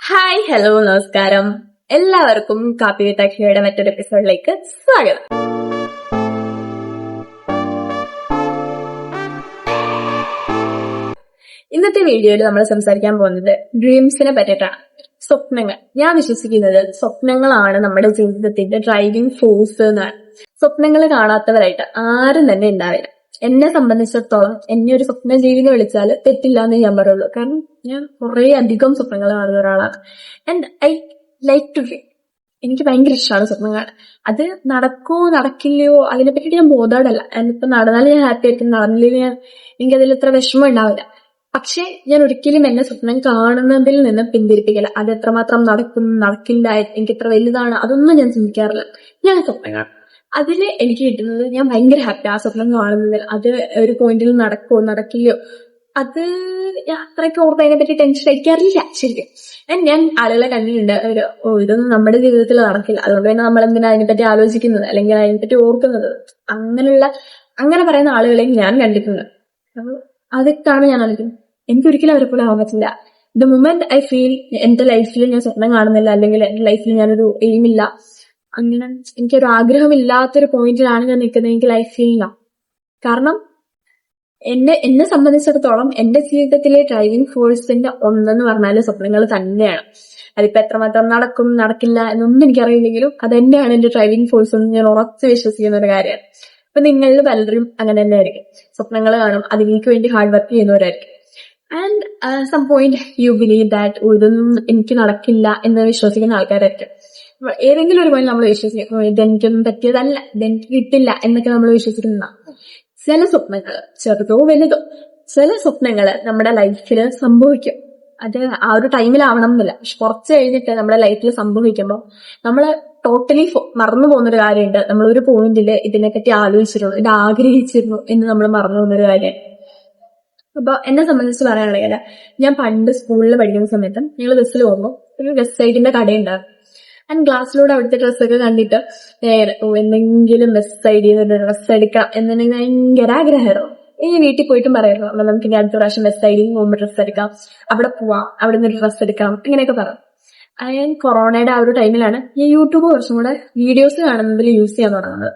Hi hello നമസ്കാരം. എല്ലാവർക്കും കാപ്പി വിത്ത് അഖിലയുടെ മറ്റൊരു എപ്പിസോഡിലേക്ക് സ്വാഗതം. ഇന്നത്തെ വീഡിയോയിൽ നമ്മൾ സംസാരിക്കാൻ പോകുന്നത് ഡ്രീംസിനെ പറ്റിയിട്ടാണ്. സ്വപ്നങ്ങൾ. ഞാൻ വിശ്വസിക്കുന്നത് സ്വപ്നങ്ങളാണ് നമ്മുടെ ജീവിതത്തിന്റെ ഡ്രൈവിംഗ് ഫോഴ്സ് എന്നാണ്. സ്വപ്നങ്ങൾ കാണാത്തവരായിട്ട് ആരും തന്നെ ഉണ്ടാവില്ല. എന്നെ സംബന്ധിച്ചിടത്തോളം എന്നെ ഒരു സ്വപ്ന ജീവിനെ വിളിച്ചാൽ തെറ്റില്ല എന്ന് ഞാൻ പറയുള്ളൂ. കാരണം ഞാൻ കുറെ അധികം സ്വപ്നങ്ങൾ കാണുന്ന ഒരാളാണ്. And I like to dream. എനിക്ക് ഭയങ്കര ഇഷ്ടമാണ് സ്വപ്നം കാണാൻ. അത് നടക്കോ നടക്കില്ലയോ അതിനെ പറ്റിയിട്ട് ഞാൻ ബോധവടല്ല. ഇപ്പൊ നടന്നാലും ഞാൻ ഹാപ്പി ആയിരിക്കും, നടന്നില്ലെങ്കിൽ എനിക്കതിൽ ഇത്ര വിഷമം ഉണ്ടാവില്ല. പക്ഷെ ഞാൻ ഒരിക്കലും എന്നെ സ്വപ്നം കാണുന്നതിൽ നിന്ന് പിന്തിരിപ്പിക്കില്ല. അത് എത്രമാത്രം നടക്കും നടക്കില്ല, എനിക്ക് എത്ര വലുതാണ്, അതൊന്നും ഞാൻ ചിന്തിക്കാറില്ല. ഞാൻ സ്വപ്നം കാണും. അതില് എനിക്ക് കിട്ടുന്നത് ഞാൻ ഭയങ്കര ഹാപ്പി ആ സ്വപ്നം കാണുന്നതിൽ. അത് ഒരു പോയിന്റിൽ നടക്കോ നടക്കില്ലയോ അത് ഞാൻ അത്രയ്ക്ക് ഓർത്ത് അതിനെ പറ്റി ടെൻഷൻ അടിക്കാറില്ല ശരിക്കും. ഞാൻ ആളുകളെ കണ്ടിട്ടുണ്ട്, ഇതൊന്നും നമ്മുടെ ജീവിതത്തിൽ നടക്കില്ല, അതുകൊണ്ട് തന്നെ നമ്മൾ എന്തിനാ അതിനെപ്പറ്റി ആലോചിക്കുന്നത് അല്ലെങ്കിൽ അതിനെപ്പറ്റി ഓർക്കുന്നത്, അങ്ങനെ പറയുന്ന ആളുകളെയും ഞാൻ കണ്ടിട്ടുണ്ട്. അപ്പൊ അതൊക്കെയാണ് ഞാൻ ആലോചിക്കുന്നത്. എനിക്കൊരിക്കലും അവരെ പോലെ ആവാൻ പറ്റില്ല. ദ മൊമെന്റ് ഐ ഫീൽ എന്റെ ലൈഫിൽ ഞാൻ സ്വപ്നം കാണുന്നില്ല അല്ലെങ്കിൽ എന്റെ ലൈഫിൽ ഞാനൊരു എയിമില്ല, അങ്ങനെ എനിക്കൊരു ആഗ്രഹമില്ലാത്തൊരു പോയിന്റിലാണ് ഞാൻ നിൽക്കുന്നതെങ്കിൽ ലൈഫ് ഫീലില്ല. കാരണം എന്നെ സംബന്ധിച്ചിടത്തോളം എന്റെ ജീവിതത്തിലെ ഡ്രൈവിംഗ് ഫോഴ്സിന്റെ ഒന്നെന്ന് പറഞ്ഞാല് സ്വപ്നങ്ങൾ തന്നെയാണ്. അതിപ്പോ എത്രമാത്രം നടക്കും നടക്കില്ല എന്നൊന്നും എനിക്കറിയില്ലെങ്കിലും അത് തന്നെയാണ് എന്റെ ഡ്രൈവിംഗ് ഫോഴ്സ് എന്ന് ഞാൻ ഉറച്ചു വിശ്വസിക്കുന്ന ഒരു കാര്യമാണ്. ഇപ്പൊ നിങ്ങളിൽ പലരും അങ്ങനെ തന്നെ ആയിരിക്കും. സ്വപ്നങ്ങൾ കാണും, അതിലേക്ക് വേണ്ടി ഹാർഡ് വർക്ക് ചെയ്യുന്നവരായിരിക്കും. And some point you believe that ഇതൊന്നും എനിക്ക് നടക്കില്ല എന്ന് വിശ്വസിക്കുന്ന ആൾക്കാരായിരിക്കും. ഏതെങ്കിലും ഒരു പോയിന്റ് നമ്മൾ വിശ്വസിക്കും, ഇതെനിക്കൊന്നും പറ്റിയതല്ല, ഇതെനിക്ക് കിട്ടില്ല എന്നൊക്കെ നമ്മൾ വിശ്വസിക്കുന്ന ചില സ്വപ്നങ്ങൾ, ചെറുതോ വലുതോ, ചില സ്വപ്നങ്ങൾ നമ്മുടെ ലൈഫിൽ സംഭവിക്കും. അത് ആ ഒരു ടൈമിലാവണം എന്നില്ല. കുറച്ച് കഴിഞ്ഞിട്ട് നമ്മുടെ ലൈഫിൽ സംഭവിക്കുമ്പോൾ നമ്മൾ ടോട്ടലി മറന്നു പോകുന്നൊരു കാര്യമുണ്ട്. നമ്മൾ ഒരു പോയിന്റില് ഇതിനെപ്പറ്റി ആലോചിച്ചിരുന്നു, ഇത് ആഗ്രഹിച്ചിരുന്നു എന്ന് നമ്മൾ മറന്നു പോകുന്നൊരു കാര്യം. അപ്പൊ എന്നെ സംബന്ധിച്ച് പറയുകയാണെങ്കിൽ, ഞാൻ പണ്ട് സ്കൂളിൽ പഠിക്കുന്ന സമയത്ത് ഞങ്ങൾ ബസ്സിൽ പോകുമ്പോൾ ഒരു വെസ്റ്റ് സൈഡിന്റെ കടയുണ്ടായിരുന്നു. ആൻഡ് ക്ലാസ്സിലൂടെ അവിടുത്തെ ഡ്രസ്സൊക്കെ കണ്ടിട്ട് നേരെ എന്തെങ്കിലും വെസ്റ്റ് സൈഡിൽ നിന്ന് ഡ്രസ്സ് എടുക്കണം എന്നുണ്ടെങ്കിൽ ഭയങ്കര ആഗ്രഹമായിരുന്നു. ഇനി വീട്ടിൽ പോയിട്ടും പറയായിരുന്നു, അപ്പൊ നമുക്ക് ഇനി അടുത്ത പ്രാവശ്യം വെസ്റ്റ് സൈഡിൽ പോകുമ്പോൾ ഡ്രസ്സ് എടുക്കാം, അവിടെ പോവാം, അവിടെ നിന്ന് ഡ്രസ്സ് എടുക്കാം, ഇങ്ങനെയൊക്കെ പറഞ്ഞു. ഞാൻ കൊറോണയുടെ ആ ഒരു ടൈമിലാണ് ഞാൻ യൂട്യൂബ് കുറച്ചും കൂടെ വീഡിയോസ് കാണുന്നതിൽ യൂസ് ചെയ്യാൻ തുടങ്ങുന്നത്.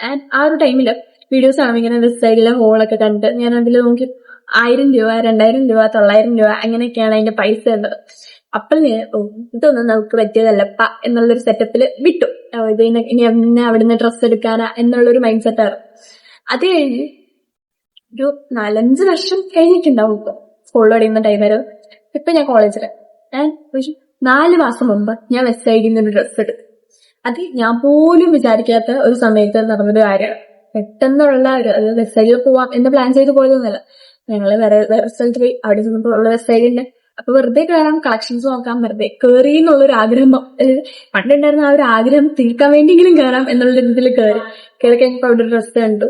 ആൻഡ് ആ ഒരു ടൈമില് വീഡിയോസ് കാണുമ്പോൾ ഇങ്ങനെ വെസ്റ്റ് സൈഡിലെ ഹോളൊക്കെ കണ്ടിട്ട് ഞാൻ അതിൽ നോക്കി 1000 രൂപ 2000 രൂപ 900 രൂപ അങ്ങനെയൊക്കെയാണ് അതിന്റെ പൈസ ഉള്ളത്. അപ്പോൾ ഇതൊന്നും നമുക്ക് പറ്റിയതല്ലപ്പ എന്നുള്ളൊരു സെറ്റപ്പിൽ വിട്ടു. ഇനി എന്നെ അവിടുന്ന് ഡ്രസ്സ് എടുക്കാനാ എന്നുള്ളൊരു മൈൻഡ് സെറ്റായിരുന്നു. അത് കഴിഞ്ഞ് ഒരു 4-5 വർഷം കഴിഞ്ഞിട്ടുണ്ടാവും. ഇപ്പൊ സ്കൂളിൽ പഠിക്കുന്ന ടൈമായിരുന്നു. ഇപ്പൊ ഞാൻ കോളേജില്. ഞാൻ 4 മാസം മുമ്പ് ഞാൻ വെസ്റ്റ് സൈഡിൽ നിന്ന് ഡ്രസ്സ് എടുത്തു. അത് ഞാൻ പോലും വിചാരിക്കാത്ത ഒരു സമയത്ത് നടന്നൊരു കാര്യമാണ്. പെട്ടെന്നുള്ള അത് വെസ്റ്റ് സൈഡിൽ പോവാം എന്ന് പ്ലാൻ ചെയ്ത് പോയതൊന്നുമല്ല. ഞങ്ങള് വേറെ സ്ഥലത്ത് പോയി, അവിടെ ചെന്നപ്പോൾ ഉള്ള വെസ്റ്റ് സൈഡിന്റെ അപ്പൊ വെറുതെ കയറാം, കളക്ഷൻസ് നോക്കാം, വെറുതെ കയറി എന്നുള്ളൊരു ആഗ്രഹം, പണ്ടുണ്ടായിരുന്ന ആ ഒരു ആഗ്രഹം തീർക്കാൻ വേണ്ടിയെങ്കിലും കയറാം എന്നുള്ള രീതിയിൽ കയറി കഴിഞ്ഞപ്പോ അവിടെ ഒരു ഡ്രസ്സ് കണ്ടു.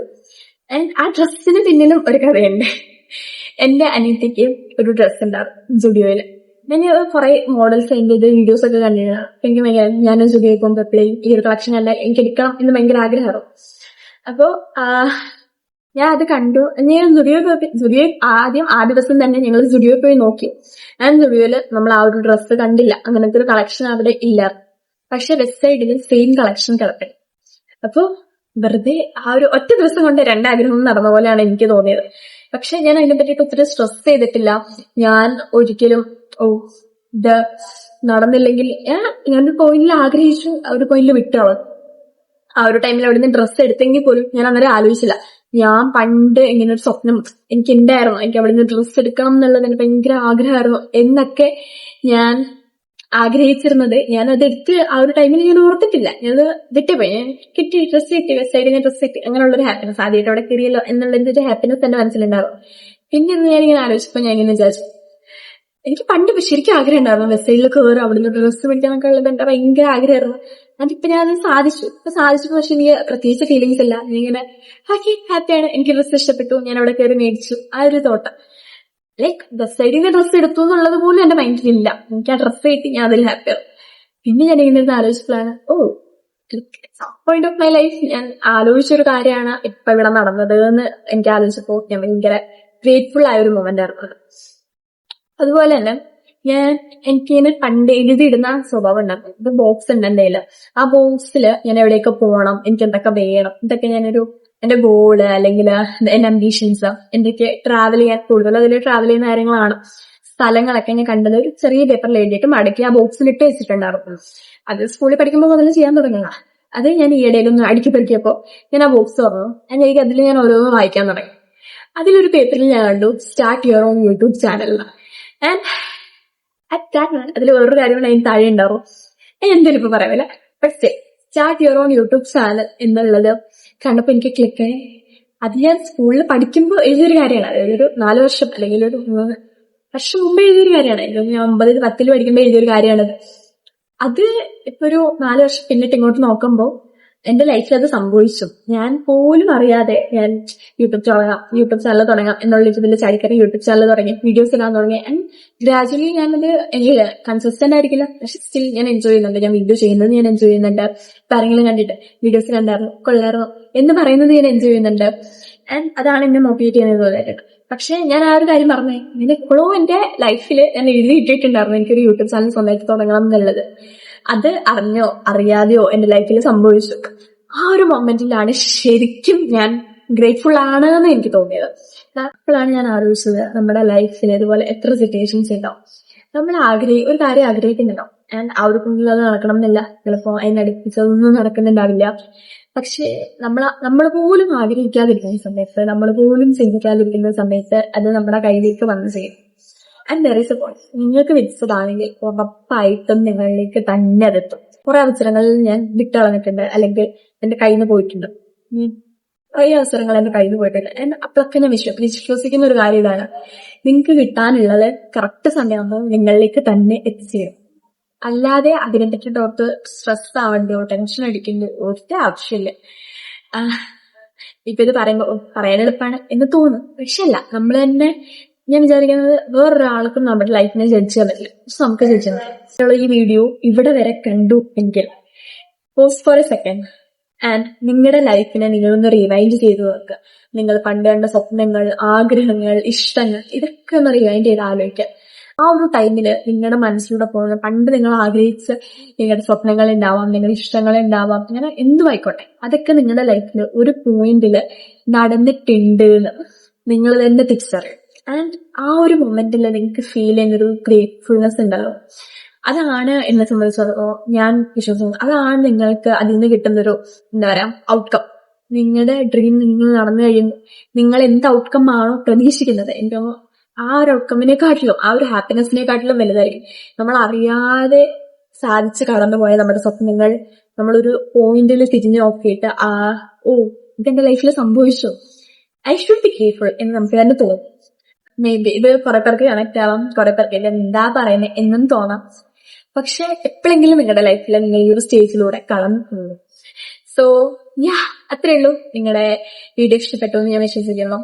ആൻഡ് ആ ഡ്രസ്സിന് പിന്നിലും ഒരു കഥയുണ്ട്. എന്റെ അനിയത്തിക്ക് ഒരു ഡ്രസ്സ് ഉണ്ടായിരുന്നു സ്റ്റുഡിയോയില്. ഞാൻ കുറെ മോഡൽസ് അതിന്റെ വീഡിയോസ് ഒക്കെ കണ്ടിരുന്നു. എനിക്ക് ഭയങ്കര, ഞാൻ സ്റ്റുഡിയോയിൽ പോകുമ്പോൾ എപ്പോഴും ഈ ഒരു കളക്ഷൻ കണ്ടാൽ എനിക്ക് എടുക്കണം എന്ന് ഭയങ്കര ആഗ്രഹമായിരുന്നു. അപ്പോ ഞാൻ അത് കണ്ടു. ഞാൻ സ്റ്റുഡിയോ ആദ്യ ദിവസം തന്നെ ഞങ്ങൾ സ്റ്റുഡിയോയിൽ പോയി നോക്കി. ഞാൻ സ്റ്റുഡിയോയില് നമ്മൾ ആ ഒരു ഡ്രസ്സ് കണ്ടില്ല, അങ്ങനത്തെ ഒരു കളക്ഷൻ അവിടെ ഇല്ല. പക്ഷെ വെസ്റ്റ് സൈഡിൽ സെയിം കളക്ഷൻ കിടപ്പുണ്ട്. അപ്പൊ വെറുതെ ആ ഒരു ഒറ്റ ദിവസം കൊണ്ട് 2 ആഗ്രഹം നടന്ന പോലെയാണ് എനിക്ക് തോന്നിയത്. പക്ഷെ ഞാൻ അതിനെ പറ്റിയിട്ട് ഒത്തിരി സ്ട്രെസ് ചെയ്തിട്ടില്ല. ഞാൻ ഒരിക്കലും ഇത് നടന്നില്ലെങ്കിൽ ഞാനൊരു പോയിന്റിൽ ആഗ്രഹിച്ചു, ഒരു പോയിന്റിൽ വിട്ടോളും. ആ ഒരു ടൈമിൽ അവിടുന്ന് ഡ്രസ്സ് എടുത്തെങ്കിൽ പോലും ഞാൻ അന്നേരം ആലോചിച്ചില്ല. ഞാൻ പണ്ട് ഇങ്ങനെ ഒരു സ്വപ്നം എനിക്ക് ഉണ്ടായിരുന്നു, എനിക്ക് അവിടുന്ന് ഡ്രസ്സ് എടുക്കണം എന്നുള്ളത് എനിക്ക് ഭയങ്കര ആഗ്രഹമായിരുന്നു എന്നൊക്കെ ഞാൻ ആഗ്രഹിച്ചിരുന്നത്. ഞാൻ അതെടുത്ത് ആ ഒരു ടൈമിൽ ഞാൻ ഓർത്തിട്ടില്ല, ഞാനത് വിട്ടുപോയി. ഞാൻ കിട്ടി, ഡ്രസ്സ് കിട്ടി, വെസ്റ്റ് സൈഡിൽ ഞാൻ ഡ്രസ്സ് കിട്ടി, അങ്ങനെയുള്ളൊരു ഹാപ്പിനെസ് ആദ്യമായിട്ട് അവിടെ കയറിയല്ലോ എന്നുള്ളൊരു ഹാപ്പിനെസ് എന്റെ മനസ്സിലുണ്ടാവും. പിന്നെ ഞാനിങ്ങനെ ആലോചിച്ചപ്പോ ഞാൻ ഇങ്ങനെ വിചാരിച്ചു, എനിക്ക് പണ്ട് ശരിക്കും ആഗ്രഹം ഉണ്ടായിരുന്നു വെസ്റ്റ് സൈഡിൽ കയറും, അവിടുന്ന് ഡ്രസ്സ് മേടിക്കാനൊക്കെ ഉള്ളത് എന്റെ ഭയങ്കര ആഗ്രഹമായിരുന്നു. അതിപ്പോ ഞാനത് സാധിച്ചു. പക്ഷെ എനിക്ക് പ്രത്യേകിച്ച് ഫീലിങ്സ് ഇല്ല. ഞാനിങ്ങനെ ഹാപ്പിയാണ്, എനിക്ക് ഡ്രസ്സ് ഇഷ്ടപ്പെട്ടു, ഞാൻ അവിടെ കയറി മേടിച്ചു, ആ ഒരു തോട്ടം. ലൈക്ക് വെസ്റ്റ് സൈഡിൽ നിന്ന് ഡ്രസ്സ് എടുത്തു എന്നുള്ളത് പോലും എന്റെ മൈൻഡിലില്ല. എനിക്ക് ആ ഡ്രസ്സ് കിട്ടി, ഞാൻ അതിൽ ഹാപ്പിയാണ്. പിന്നെ ഞാൻ ഇങ്ങനെ ആലോചിച്ചപ്പോഴാണ് പോയിന്റ് ഓഫ് മൈ ലൈഫ് ഞാൻ ആലോചിച്ചൊരു കാര്യമാണ് ഇപ്പൊ ഇവിടെ നടന്നത് എന്ന് എനിക്ക് ആലോചിച്ചപ്പോ ഞാൻ ഭയങ്കര ഗ്രേറ്റ്ഫുൾ ആയ ഒരു മൊമെന്റ് ആയിരുന്നു. അതുപോലെ തന്നെ എനിക്കിങ്ങനെ പണ്ട് എഴുതിയിടുന്ന സ്വഭാവം ഉണ്ടായിരുന്നു. ഇത് ബോക്സ് ഉണ്ട് എന്റെ കയ്യില്. ആ ബോക്സിൽ ഞാൻ എവിടെയൊക്കെ പോകണം, എനിക്ക് എന്തൊക്കെ വേണം, ഇതൊക്കെ ഞാനൊരു എന്റെ ഗോള് അല്ലെങ്കിൽ എന്റെ അംബീഷൻസ്, എന്തൊക്കെ ട്രാവൽ ചെയ്യാൻ കൂടുതൽ അതിൽ ട്രാവൽ ചെയ്യുന്ന കാര്യങ്ങളാണ്, സ്ഥലങ്ങളൊക്കെ ഞാൻ കണ്ടത് ഒരു ചെറിയ പേപ്പറിൽ എഴുതിയിട്ട് മടക്കി ആ ബോക്സിൽ ഇട്ട് വെച്ചിട്ടുണ്ടായിരുന്നു. അത് സ്കൂളിൽ പഠിക്കുമ്പോൾ മുതൽ ചെയ്യാൻ തുടങ്ങിയതാണ്. അത് ഞാൻ ഈയിടയിലൊന്ന് അടുക്കി പെറുക്കിയപ്പോ ഞാൻ ആ ബോക്സ് തുറന്നു. എനിക്ക് അതിൽ ഞാൻ ഓരോന്ന് വായിക്കാൻ തുടങ്ങി. അതിലൊരു പേപ്പറിൽ ഞാൻ കണ്ടു start your own YouTube channel. And അതിൽ വേറൊരു കാര്യം അതിന് താഴെ ഉണ്ടാവും, എന്തെങ്കിലും ഇപ്പൊ പറയാമില്ല. പക്ഷേ start your own YouTube channel എന്നുള്ളത് കണ്ടപ്പോ എനിക്ക് ക്ലിക്കായി. അത് ഞാൻ സ്കൂളിൽ പഠിക്കുമ്പോൾ എഴുതിയൊരു കാര്യമാണ്. അതായത് ഒരു 4 വർഷം അല്ലെങ്കിൽ ഒരു 3 വർഷം മുമ്പ് എഴുതിയൊരു കാര്യമാണ്. ഞാൻ 9, 10 പഠിക്കുമ്പോൾ എഴുതിയൊരു കാര്യമാണത്. അത് ഇപ്പൊ ഒരു 4 വർഷം പിന്നിട്ട് ഇങ്ങോട്ട് നോക്കുമ്പോ എന്റെ ലൈഫിൽ അത് സംഭവിച്ചു. ഞാൻ പോലും അറിയാതെ ഞാൻ യൂട്യൂബ് ചാനൽ തുടങ്ങാം എന്നുള്ള ഇതിൽ ചാടിക്കറി യൂട്യൂബ് ചാനൽ തുടങ്ങി, വീഡിയോസ് ഇടാൻ തുടങ്ങി. ആൻഡ് ഗ്രാജുവലി ഞാനത് എനിക്ക് കൺസിസ്റ്റന്റ് ആയിരിക്കില്ല, പക്ഷെ സ്റ്റിൽ ഞാൻ എൻജോയ് ചെയ്യുന്നുണ്ട്. ഞാൻ വീഡിയോ ചെയ്യുന്നത് ഞാൻ എൻജോയ് ചെയ്യുന്നുണ്ട്. ആരെങ്കിലും കണ്ടിട്ട് വീഡിയോസ് കണ്ടായിരുന്നു കൊള്ളായിരുന്നു എന്ന് പറയുന്നത് ഞാൻ എൻജോയ് ചെയ്യുന്നുണ്ട്. ആൻഡ് അതാണ് എന്നെ മോട്ടിവേറ്റ് ചെയ്യുന്നത് തോന്നിയിട്ടുണ്ട്. പക്ഷെ ഞാൻ ആ ഒരു കാര്യം പറഞ്ഞേ, ഇങ്ങനെ ഇപ്പോഴും എന്റെ ലൈഫിൽ ഞാൻ എഴുതി ഇട്ടിട്ടുണ്ടായിരുന്നു എനിക്കൊരു യൂട്യൂബ് ചാനൽ സ്വന്തമായിട്ട് തുടങ്ങണം എന്നുള്ളത്. അത് അറിഞ്ഞോ അറിയാതെയോ എന്റെ ലൈഫിൽ സംഭവിച്ചു. ആ ഒരു മൊമെന്റിലാണ് ശരിക്കും ഞാൻ ഗ്രേറ്റ്ഫുൾ ആണ് എന്ന് എനിക്ക് തോന്നിയത്. അപ്പോഴാണ് ഞാൻ ആലോചിച്ചത്, നമ്മുടെ ലൈഫിൽ ഇതുപോലെ എത്ര സിറ്റുവേഷൻസ് ഉണ്ടാവും. നമ്മൾ ഒരു കാര്യം ആഗ്രഹിക്കുന്നുണ്ടാവും, ആൻഡ് ആ ഒരു കുഞ്ഞിൽ അത് നടക്കണം എന്നില്ല, ചിലപ്പോ അതിനടുപ്പിച്ചതൊന്നും നടക്കുന്നുണ്ടാവില്ല. പക്ഷേ നമ്മൾ പോലും ആഗ്രഹിക്കാതിരിക്കുന്ന സമയത്ത്, നമ്മൾ പോലും ചിന്തിക്കാതിരിക്കുന്ന സമയത്ത് അത് നമ്മുടെ കയ്യിലേക്ക് വന്നു ചെയ്യും. And there is A point, നിങ്ങൾക്ക് വിധിച്ചതാണെങ്കിൽ ഉറപ്പായിട്ടും നിങ്ങളിലേക്ക് തന്നെ അതെത്തും. കുറെ അവസരങ്ങളിൽ ഞാൻ വിട്ടളഞ്ഞിട്ടുണ്ട്, അല്ലെങ്കിൽ എന്റെ കയ്യിൽ നിന്ന് പോയിട്ടുണ്ട്. കുറെ അവസരങ്ങൾ എന്റെ കയ്യിൽ നിന്ന് പോയിട്ടുണ്ട്. അപ്പോഴൊക്കെ ഞാൻ വിശ്വസിക്കുന്ന ഒരു കാര്യം ഇതാണ്, നിങ്ങൾക്ക് കിട്ടാനുള്ളത് കറക്റ്റ് സമയമാകുമ്പോൾ നിങ്ങളിലേക്ക് തന്നെ എത്തിച്ചേരും. അല്ലാതെ അതിനെ പറ്റിയിട്ട് സ്ട്രെസ് ആവണ്ടോ ടെൻഷൻ അടിക്കണ്ടോ ഒറ്റ ആവശ്യമില്ല. ഇപ്പൊ ഇത് പറയാൻ എളുപ്പമാണ് എന്ന് തോന്നും, പക്ഷെ അല്ല. നമ്മൾ തന്നെ, ഞാൻ വിചാരിക്കുന്നത് വേറൊരാൾക്കും നമ്മുടെ ലൈഫിനെ ജഡ്ജ് ചെയ്യാൻ പറ്റില്ല, പക്ഷെ നമുക്ക് ജഡ്ജ് ചെയ്യാൻ പറ്റില്ല. ഈ വീഡിയോ ഇവിടെ വരെ കണ്ടു എങ്കിൽ pause for a second and നിങ്ങളുടെ ലൈഫിനെ നിങ്ങളൊന്ന് റിവൈൻഡ് ചെയ്ത് നോക്കുക. നിങ്ങൾ പണ്ട് കണ്ട സ്വപ്നങ്ങൾ, ആഗ്രഹങ്ങൾ, ഇഷ്ടങ്ങൾ, ഇതൊക്കെ ഒന്ന് റിവൈൻഡ് ചെയ്ത് ആലോചിക്കുക. ആ ഒരു ടൈമില് നിങ്ങളുടെ മനസ്സിലൂടെ പോകുന്ന പണ്ട് നിങ്ങൾ ആഗ്രഹിച്ച നിങ്ങളുടെ സ്വപ്നങ്ങൾ ഉണ്ടാവാം, നിങ്ങളുടെ ഇഷ്ടങ്ങൾ ഉണ്ടാവാം, അങ്ങനെ എന്തുമായിക്കോട്ടെ, അതൊക്കെ നിങ്ങളുടെ ലൈഫിൽ ഒരു പോയിന്റില് നടന്നിട്ടുണ്ട് എന്ന് നിങ്ങൾ തന്നെ തിരിച്ചറിയും. ആൻഡ് ആ ഒരു മൊമെന്റിൽ നിങ്ങൾക്ക് ഫീൽ ചെയ്യുന്നൊരു ഗ്രേറ്റ്ഫുൾനെസ് ഉണ്ടല്ലോ, അതാണ് എന്നെ സംബന്ധിച്ചിടത്തോളം ഞാൻ വിശ്വസിക്കുന്നത്. അതാണ് നിങ്ങൾക്ക് അതിൽ നിന്ന് കിട്ടുന്നൊരു എന്താ പറയാ ഔട്ട്കം. നിങ്ങളുടെ ഡ്രീം നിങ്ങൾ നടന്നു കഴിയുമ്പോൾ നിങ്ങൾ എന്ത് ഔട്ട്കം ആണോ പ്രതീക്ഷിക്കുന്നത്, എനിക്ക് ആ ഒരു ഔട്ട്കമ്മിനെക്കാട്ടിലും, ആ ഒരു ഹാപ്പിനെസിനെക്കാട്ടിലും വലുതായിരിക്കും. നമ്മൾ അറിയാതെ സാധിച്ച് കടന്നുപോയ നമ്മുടെ സ്വപ്നങ്ങൾ നമ്മളൊരു പോയിന്റിൽ തിരിഞ്ഞു നോക്കിയിട്ട് ഇതെന്റെ ലൈഫിൽ സംഭവിച്ചു, ഐ ഷുഡ് ബി ഗ്രേറ്റ്ഫുൾ എന്ന് നമുക്ക് തന്നെ തോന്നും. മേ ബി ഇത് കുറെ പേർക്ക് കണക്ട് ആവാം, കുറെ പേർക്ക് ഇത് എന്താ പറയുന്നത് എന്നും തോന്നാം. പക്ഷെ എപ്പോഴെങ്കിലും നിങ്ങളുടെ ലൈഫിൽ നിങ്ങൾ ഈ ഒരു സ്റ്റേജിലൂടെ കടന്നു പോകും. സോ അത്രേ ഉള്ളൂ. നിങ്ങളുടെ വീഡിയോ ഇഷ്ടപ്പെട്ടു എന്ന് ഞാൻ വിശ്വസിക്കുന്നു.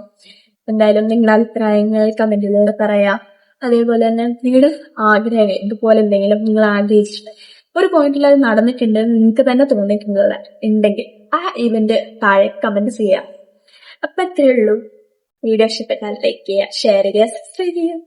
എന്തായാലും നിങ്ങളുടെ അഭിപ്രായങ്ങൾ കമന്റിലൂടെ പറയാം. അതേപോലെ തന്നെ നിങ്ങളുടെ ആഗ്രഹങ്ങൾ ഇതുപോലെ എന്തെങ്കിലും നിങ്ങൾ ആഗ്രഹിച്ചിട്ട് ഒരു പോയിന്റിൽ അത് നടന്നിട്ടുണ്ട് നിങ്ങൾക്ക് തന്നെ തോന്നിയിട്ടുള്ളത് ഉണ്ടെങ്കിൽ ആ ഇവന്റ് താഴെ കമന്റ് ചെയ്യാം. അപ്പൊ അത്രേ ഉള്ളൂ. വീഡിയോ ഇഷ്ടപ്പെട്ടാൽ ലൈക്ക് ചെയ്യുക, ഷെയർ ചെയ്യുക, സബ്സ്ക്രൈബ് ചെയ്യുക.